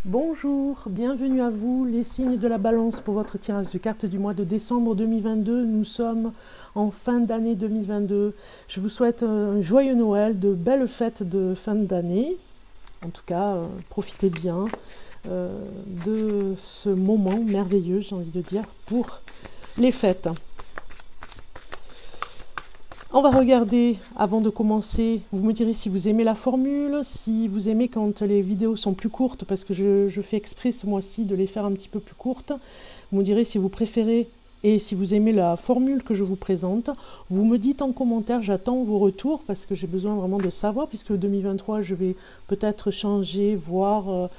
Bonjour, bienvenue à vous, les signes de la balance pour votre tirage de cartes du mois de décembre 2022. Nous sommes en fin d'année 2022. Je vous souhaite un joyeux Noël, de belles fêtes de fin d'année. En tout cas, profitez bien de ce moment merveilleux, j'ai envie de dire, pour les fêtes. On va regarder, avant de commencer, vous me direz si vous aimez la formule, si vous aimez quand les vidéos sont plus courtes, parce que je fais exprès ce mois-ci de les faire un petit peu plus courtes. Vous me direz si vous préférez et si vous aimez la formule que je vous présente. Vous me dites en commentaire, j'attends vos retours, parce que j'ai besoin vraiment de savoir, puisque 2023, je vais peut-être changer, voire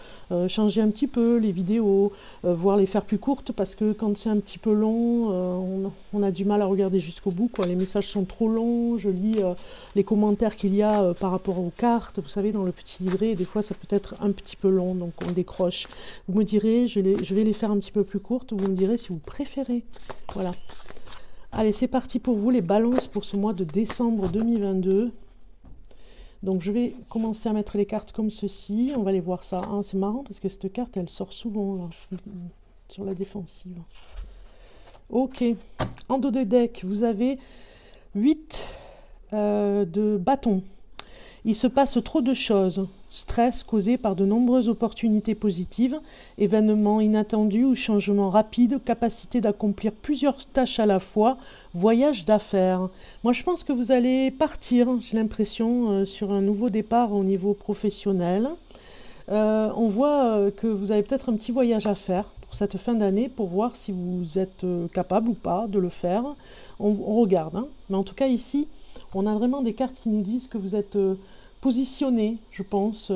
changer un petit peu les vidéos, voire les faire plus courtes, parce que quand c'est un petit peu long, on a du mal à regarder jusqu'au bout, quoi. Les messages sont trop longs, je lis les commentaires qu'il y a par rapport aux cartes, vous savez, dans le petit livret, et des fois ça peut être un petit peu long, donc on décroche. Vous me direz, je vais les faire un petit peu plus courtes, vous me direz si vous préférez. Voilà. Allez, c'est parti pour vous, les balances pour ce mois de décembre 2022. Donc je vais commencer à mettre les cartes comme ceci. On va aller voir ça. Ah, c'est marrant parce que cette carte, elle sort souvent là, sur la défensive. Ok. En dos de deck, vous avez 8 de bâtons. Il se passe trop de choses. Stress causé par de nombreuses opportunités positives, événements inattendus ou changements rapides, capacité d'accomplir plusieurs tâches à la fois, voyage d'affaires. Moi, je pense que vous allez partir, j'ai l'impression, sur un nouveau départ au niveau professionnel. On voit que vous avez peut-être un petit voyage à faire pour cette fin d'année, pour voir si vous êtes capable ou pas de le faire. On regarde, hein. Mais en tout cas, ici, on a vraiment des cartes qui nous disent que vous êtes positionné, je pense,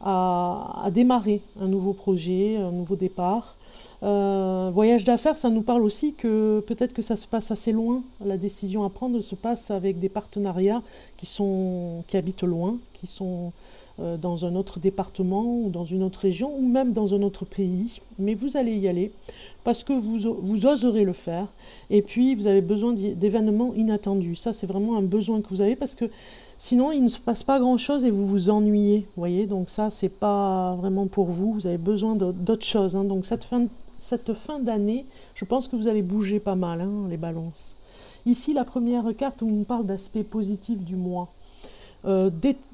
à démarrer un nouveau projet, un nouveau départ. Voyage d'affaires, ça nous parle aussi que peut-être que ça se passe assez loin. La décision à prendre se passe avec des partenariats qui habitent loin, qui sont dans un autre département ou dans une autre région ou même dans un autre pays. Mais vous allez y aller parce que vous oserez le faire. Et puis, vous avez besoin d'événements inattendus. Ça, c'est vraiment un besoin que vous avez parce que sinon, il ne se passe pas grand-chose et vous vous ennuyez. Vous voyez, donc ça, c'est pas vraiment pour vous. Vous avez besoin d'autre chose, hein. Donc cette fin d'année, je pense que vous allez bouger pas mal, hein, les balances. Ici, la première carte, on nous parle d'aspect positif du mois.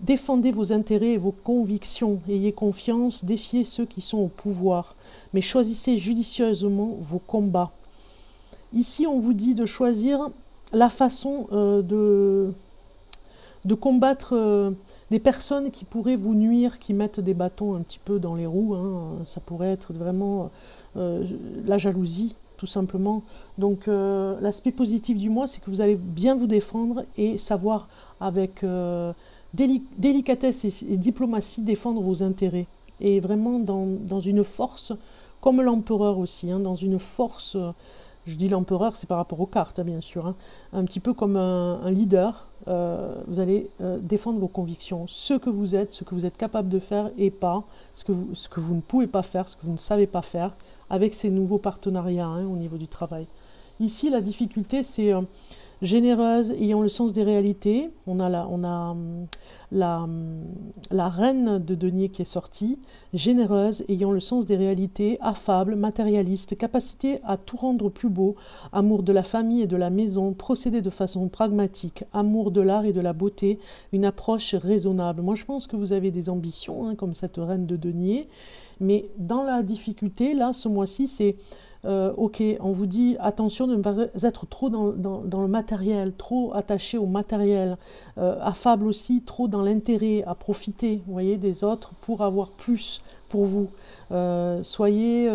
Défendez vos intérêts et vos convictions. Ayez confiance, défiez ceux qui sont au pouvoir. Mais choisissez judicieusement vos combats. Ici, on vous dit de choisir la façon de combattre des personnes qui pourraient vous nuire, qui mettent des bâtons un petit peu dans les roues, hein. Ça pourrait être vraiment la jalousie, tout simplement. Donc l'aspect positif du mois, c'est que vous allez bien vous défendre et savoir avec délicatesse et diplomatie défendre vos intérêts. Et vraiment dans une force, comme l'empereur aussi, hein, dans une force, je dis l'empereur, c'est par rapport aux cartes, hein, bien sûr, hein, un petit peu comme un leader. Vous allez défendre vos convictions, ce que vous êtes capable de faire et pas, ce que vous ne pouvez pas faire, ce que vous ne savez pas faire, avec ces nouveaux partenariats, hein, au niveau du travail. Ici, la difficulté, c'est généreuse, ayant le sens des réalités. On a la reine de denier qui est sortie, généreuse, ayant le sens des réalités, affable, matérialiste, capacité à tout rendre plus beau, amour de la famille et de la maison, procéder de façon pragmatique, amour de l'art et de la beauté, une approche raisonnable. Moi, je pense que vous avez des ambitions, hein, comme cette reine de denier, mais dans la difficulté, là, ce mois-ci, c'est ok, on vous dit attention de ne pas être trop dans le matériel, trop attaché au matériel, affable aussi, trop dans l'intérêt, à profiter, vous voyez, des autres pour avoir plus pour vous. Soyez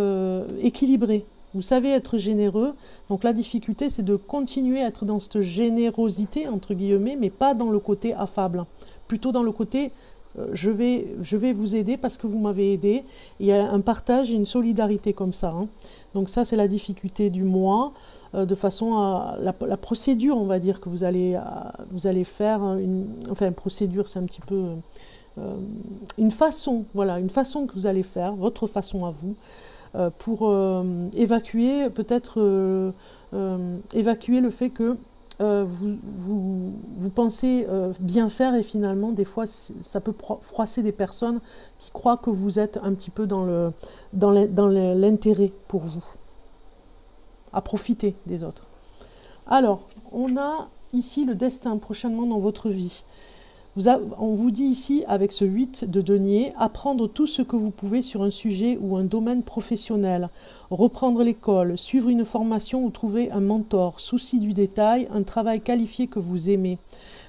équilibré. Vous savez être généreux, donc la difficulté c'est de continuer à être dans cette générosité, entre guillemets, mais pas dans le côté affable, plutôt dans le côté je vais vous aider parce que vous m'avez aidé. Il y a un partage et une solidarité comme ça, hein. Donc ça, c'est la difficulté du mois, de façon à la procédure, on va dire, que vous allez faire. Enfin, une procédure, c'est un petit peu une façon, voilà, une façon que vous allez faire, votre façon à vous, pour évacuer, peut-être évacuer le fait que vous pensez bien faire et finalement, des fois, ça peut froisser des personnes qui croient que vous êtes un petit peu dans l'intérêt pour vous, à profiter des autres. Alors, on a ici le destin prochainement dans votre vie. On vous dit ici, avec ce 8 de denier, apprendre tout ce que vous pouvez sur un sujet ou un domaine professionnel, reprendre l'école, suivre une formation ou trouver un mentor, souci du détail, un travail qualifié que vous aimez.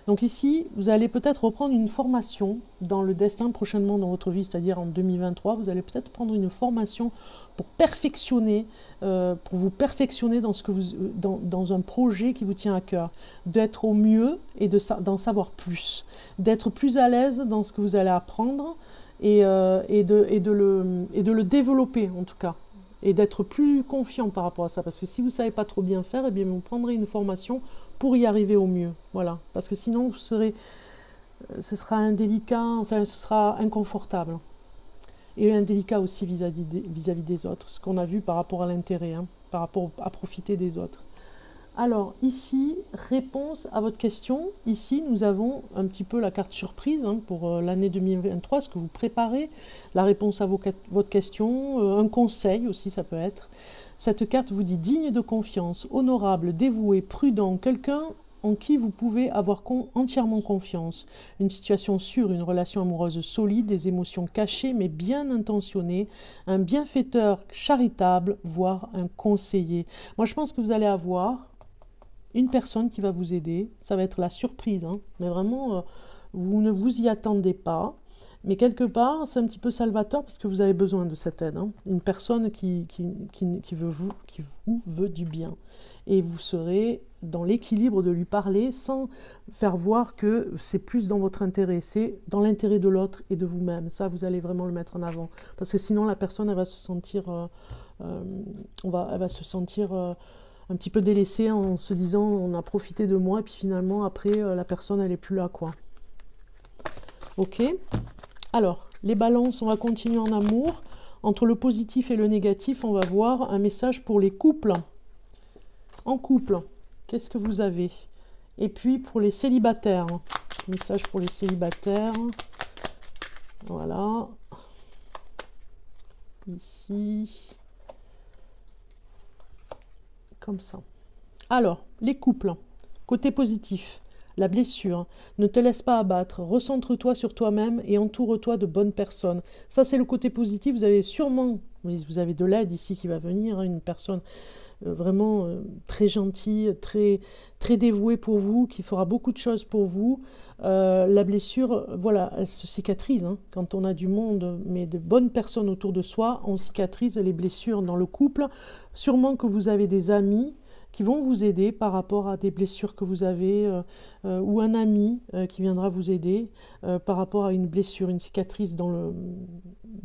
Donc ici, vous allez peut-être reprendre une formation dans le destin prochainement dans votre vie, c'est-à-dire en 2023, vous allez peut-être prendre une formation pour perfectionner, pour vous perfectionner dans un projet qui vous tient à cœur, d'être au mieux et d'en savoir plus, d'être plus à l'aise dans ce que vous allez apprendre et de le développer en tout cas, et d'être plus confiant par rapport à ça, parce que si vous ne savez pas trop bien faire, eh bien vous prendrez une formation pour y arriver au mieux, voilà, parce que sinon ce sera indélicat, enfin ce sera inconfortable. Et indélicat aussi vis-à-vis des autres, ce qu'on a vu par rapport à l'intérêt, hein, par rapport à profiter des autres. Alors ici, réponse à votre question. Ici, nous avons un petit peu la carte surprise hein, pour l'année 2023, ce que vous préparez, la réponse à votre question, un conseil aussi, ça peut être. Cette carte vous dit digne de confiance, honorable, dévoué, prudent, quelqu'un en qui vous pouvez avoir entièrement confiance. Une situation sûre, une relation amoureuse solide, des émotions cachées mais bien intentionnées, un bienfaiteur charitable, voire un conseiller. Moi, je pense que vous allez avoir une personne qui va vous aider. Ça va être la surprise, hein. Mais vraiment, vous ne vous y attendez pas. Mais quelque part, c'est un petit peu salvateur parce que vous avez besoin de cette aide, hein. Une personne qui vous veut du bien. Et vous serez dans l'équilibre de lui parler sans faire voir que c'est plus dans votre intérêt. C'est dans l'intérêt de l'autre et de vous-même. Ça, vous allez vraiment le mettre en avant. Parce que sinon, la personne, elle va se sentir... elle va se sentir un petit peu délaissée en se disant on a profité de moi et puis finalement après la personne elle est plus là quoi. Ok, alors les balances, on va continuer en amour. Entre le positif et le négatif, on va voir un message pour les couples. En couple, qu'est-ce que vous avez? Et puis pour les célibataires, message pour les célibataires. Voilà, ici comme ça. Alors, les couples, côté positif, la blessure, ne te laisse pas abattre, recentre-toi sur toi-même et entoure-toi de bonnes personnes. Ça, c'est le côté positif. Vous avez sûrement, vous avez de l'aide ici qui va venir, une personne vraiment très gentille, très, très dévouée pour vous, qui fera beaucoup de choses pour vous. La blessure, voilà, elle se cicatrise. Hein. Quand on a du monde, mais de bonnes personnes autour de soi, on cicatrise les blessures dans le couple. Sûrement que vous avez des amis qui vont vous aider par rapport à des blessures que vous avez, ou un ami qui viendra vous aider par rapport à une blessure, une cicatrice dans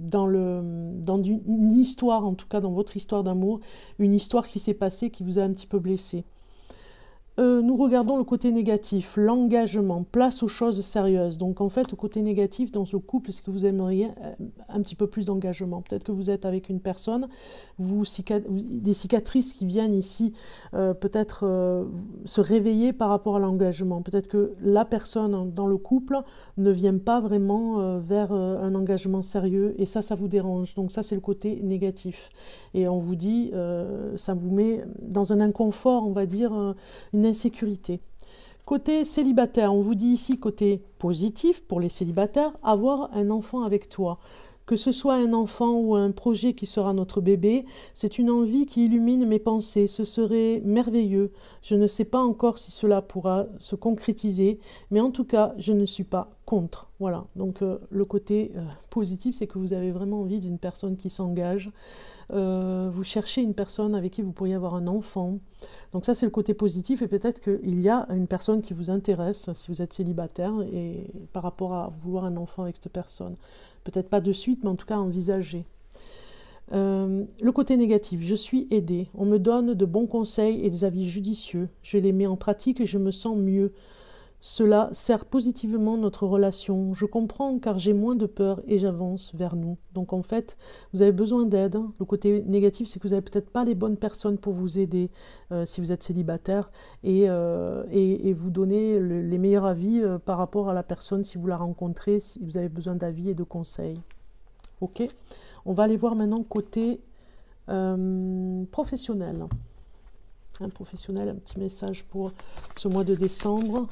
une histoire, en tout cas dans votre histoire d'amour, une histoire qui s'est passée, qui vous a un petit peu blessé. Nous regardons le côté négatif, l'engagement, place aux choses sérieuses. Donc en fait, le côté négatif dans ce couple, c'est que vous aimeriez un petit peu plus d'engagement. Peut-être que vous êtes avec une personne, des cicatrices qui viennent ici, peut-être se réveiller par rapport à l'engagement. Peut-être que la personne dans le couple ne vient pas vraiment vers un engagement sérieux et ça vous dérange. Donc ça, c'est le côté négatif. Et on vous dit, ça vous met dans un inconfort, on va dire, une insécurité. Côté célibataire, on vous dit ici côté positif pour les célibataires, avoir un enfant avec toi. Que ce soit un enfant ou un projet qui sera notre bébé, c'est une envie qui illumine mes pensées. Ce serait merveilleux. Je ne sais pas encore si cela pourra se concrétiser, mais en tout cas, je ne suis pas contre. Voilà, donc le côté positif, c'est que vous avez vraiment envie d'une personne qui s'engage. Vous cherchez une personne avec qui vous pourriez avoir un enfant. Donc ça, c'est le côté positif et peut-être qu'il y a une personne qui vous intéresse si vous êtes célibataire et par rapport à vouloir un enfant avec cette personne. Peut-être pas de suite, mais en tout cas envisager. Le côté négatif, je suis aidée. On me donne de bons conseils et des avis judicieux. Je les mets en pratique et je me sens mieux. Cela sert positivement notre relation. Je comprends car j'ai moins de peur et j'avance vers nous. Donc en fait, vous avez besoin d'aide. Le côté négatif, c'est que vous n'avez peut-être pas les bonnes personnes pour vous aider si vous êtes célibataire et vous donner les meilleurs avis par rapport à la personne si vous la rencontrez, si vous avez besoin d'avis et de conseils. Ok, on va aller voir maintenant côté professionnel. Un professionnel, un petit message pour ce mois de décembre,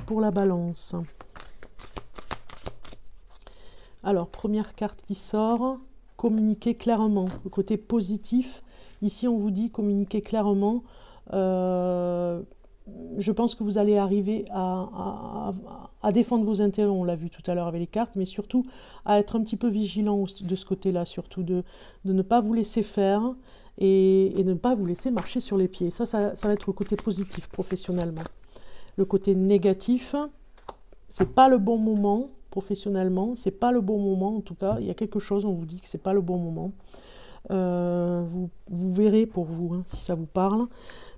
pour la balance. Alors, première carte qui sort, communiquer clairement, le côté positif. Ici, on vous dit communiquer clairement. Je pense que vous allez arriver à défendre vos intérêts, on l'a vu tout à l'heure avec les cartes, mais surtout à être un petit peu vigilant de ce côté-là, surtout de ne pas vous laisser faire. Et ne pas vous laisser marcher sur les pieds. Ça va être le côté positif professionnellement. Le côté négatif, c'est pas le bon moment professionnellement, c'est pas le bon moment en tout cas. Il y a quelque chose, on vous dit que c'est pas le bon moment. Vous verrez pour vous, hein, si ça vous parle.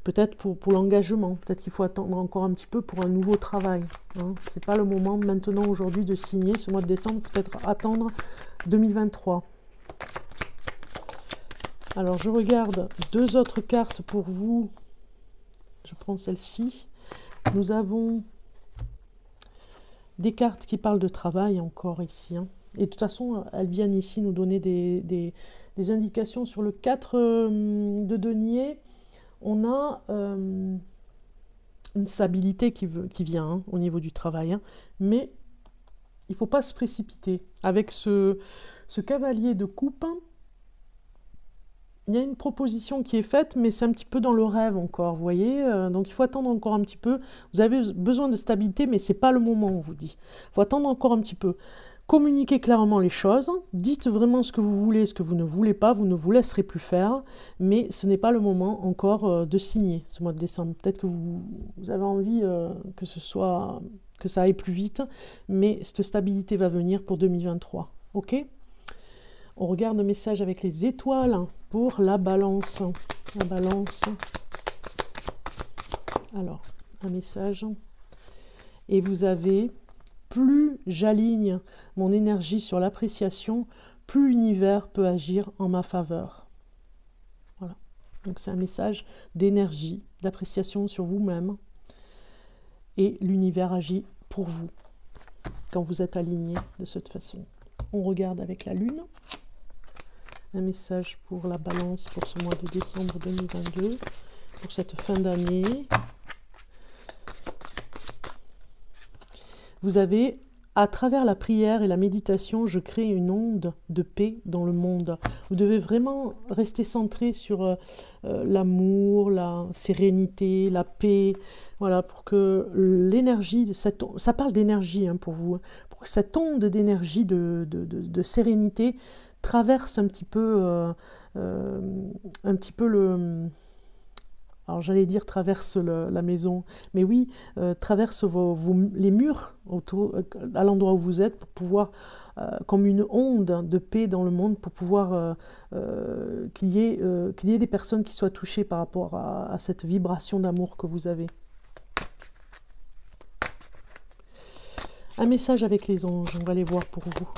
Peut-être pour l'engagement, peut-être qu'il faut attendre encore un petit peu pour un nouveau travail. Hein. C'est pas le moment maintenant aujourd'hui de signer ce mois de décembre, peut-être attendre 2023. Alors, je regarde deux autres cartes pour vous. Je prends celle-ci. Nous avons des cartes qui parlent de travail encore ici. Hein. Et de toute façon, elles viennent ici nous donner des indications sur le 4 de denier. On a une stabilité qui vient hein, au niveau du travail. Hein. Mais il ne faut pas se précipiter. Avec ce cavalier de coupe, il y a une proposition qui est faite, mais c'est un petit peu dans le rêve encore, vous voyez. Donc il faut attendre encore un petit peu. Vous avez besoin de stabilité, mais ce n'est pas le moment, on vous dit. Il faut attendre encore un petit peu. Communiquez clairement les choses. Dites vraiment ce que vous voulez, ce que vous ne voulez pas. Vous ne vous laisserez plus faire. Mais ce n'est pas le moment encore de signer ce mois de décembre. Peut-être que vous avez envie que ça aille plus vite. Mais cette stabilité va venir pour 2023. Ok ? On regarde le message avec les étoiles pour la balance. La balance. Alors, un message. Et vous avez, plus j'aligne mon énergie sur l'appréciation, plus l'univers peut agir en ma faveur. Voilà. Donc c'est un message d'énergie, d'appréciation sur vous-même. Et l'univers agit pour vous quand vous êtes aligné de cette façon. On regarde avec la lune. Un message pour la balance pour ce mois de décembre 2022, pour cette fin d'année. Vous avez, à travers la prière et la méditation, je crée une onde de paix dans le monde. Vous devez vraiment rester centré sur l'amour, la sérénité, la paix, voilà, pour que l'énergie, ça parle d'énergie hein, pour vous, pour que cette onde d'énergie, de sérénité, traverse un petit peu le... Alors j'allais dire traverse la maison, mais oui, traverse les murs autour, à l'endroit où vous êtes pour pouvoir, comme une onde de paix dans le monde, pour pouvoir qu'il y ait des personnes qui soient touchées par rapport à cette vibration d'amour que vous avez. Un message avec les anges, on va les voir pour vous.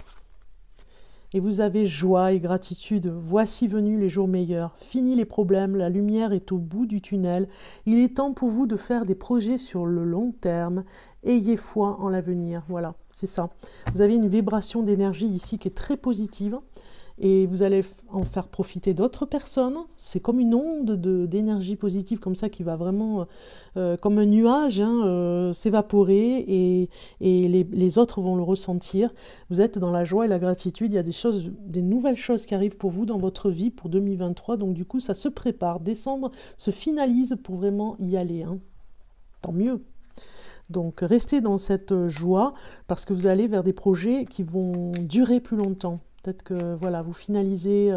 Et vous avez joie et gratitude. Voici venus les jours meilleurs. Fini les problèmes, la lumière est au bout du tunnel. Il est temps pour vous de faire des projets sur le long terme. Ayez foi en l'avenir. Voilà, c'est ça. Vous avez une vibration d'énergie ici qui est très positive. Et vous allez en faire profiter d'autres personnes. C'est comme une onde d'énergie positive comme ça qui va vraiment, comme un nuage, hein, s'évaporer et les autres vont le ressentir. Vous êtes dans la joie et la gratitude. Il y a des nouvelles choses qui arrivent pour vous dans votre vie pour 2023. Donc du coup, ça se prépare. Décembre se finalise pour vraiment y aller. Hein. Tant mieux. Donc restez dans cette joie parce que vous allez vers des projets qui vont durer plus longtemps. Peut-être que voilà, vous finalisez,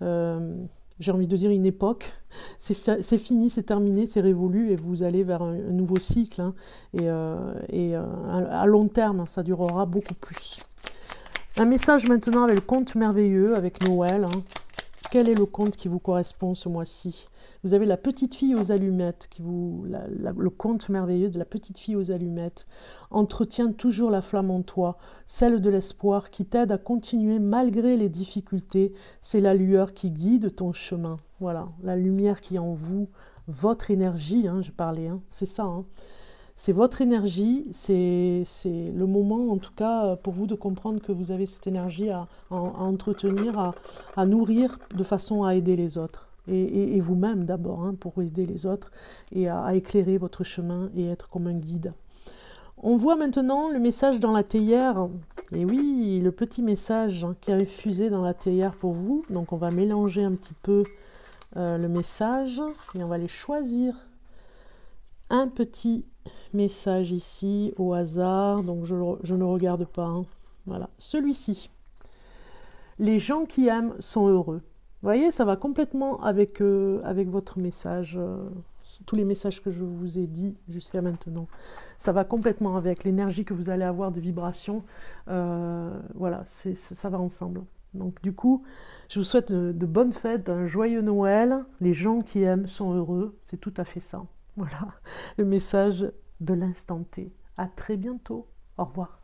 j'ai envie de dire une époque, c'est fini, c'est terminé, c'est révolu et vous allez vers un nouveau cycle. Hein, et à long terme, ça durera beaucoup plus. Un message maintenant avec le conte merveilleux, avec Noël. Hein. Quel est le conte qui vous correspond ce mois-ci? Vous avez la petite fille aux allumettes, le conte merveilleux de la petite fille aux allumettes. Entretiens toujours la flamme en toi, celle de l'espoir qui t'aide à continuer malgré les difficultés. C'est la lueur qui guide ton chemin. Voilà, la lumière qui est en vous, votre énergie, hein, je parlais, hein, c'est ça. Hein. C'est votre énergie, c'est le moment en tout cas pour vous de comprendre que vous avez cette énergie à entretenir, à nourrir de façon à aider les autres. Et vous-même d'abord, hein, pour aider les autres et à éclairer votre chemin et être comme un guide. On voit maintenant le message dans la théière. Et oui, le petit message qui a infusé dans la théière pour vous. Donc on va mélanger un petit peu le message et on va les choisir. Un petit message ici au hasard, donc je ne regarde pas. Hein. Voilà, celui-ci. Les gens qui aiment sont heureux. Vous voyez, ça va complètement avec votre message, tous les messages que je vous ai dit jusqu'à maintenant. Ça va complètement avec l'énergie que vous allez avoir de vibration. Voilà, ça va ensemble. Donc du coup, je vous souhaite de bonnes fêtes, un joyeux Noël. Les gens qui aiment sont heureux, c'est tout à fait ça. Voilà, le message de l'instant T. À très bientôt. Au revoir.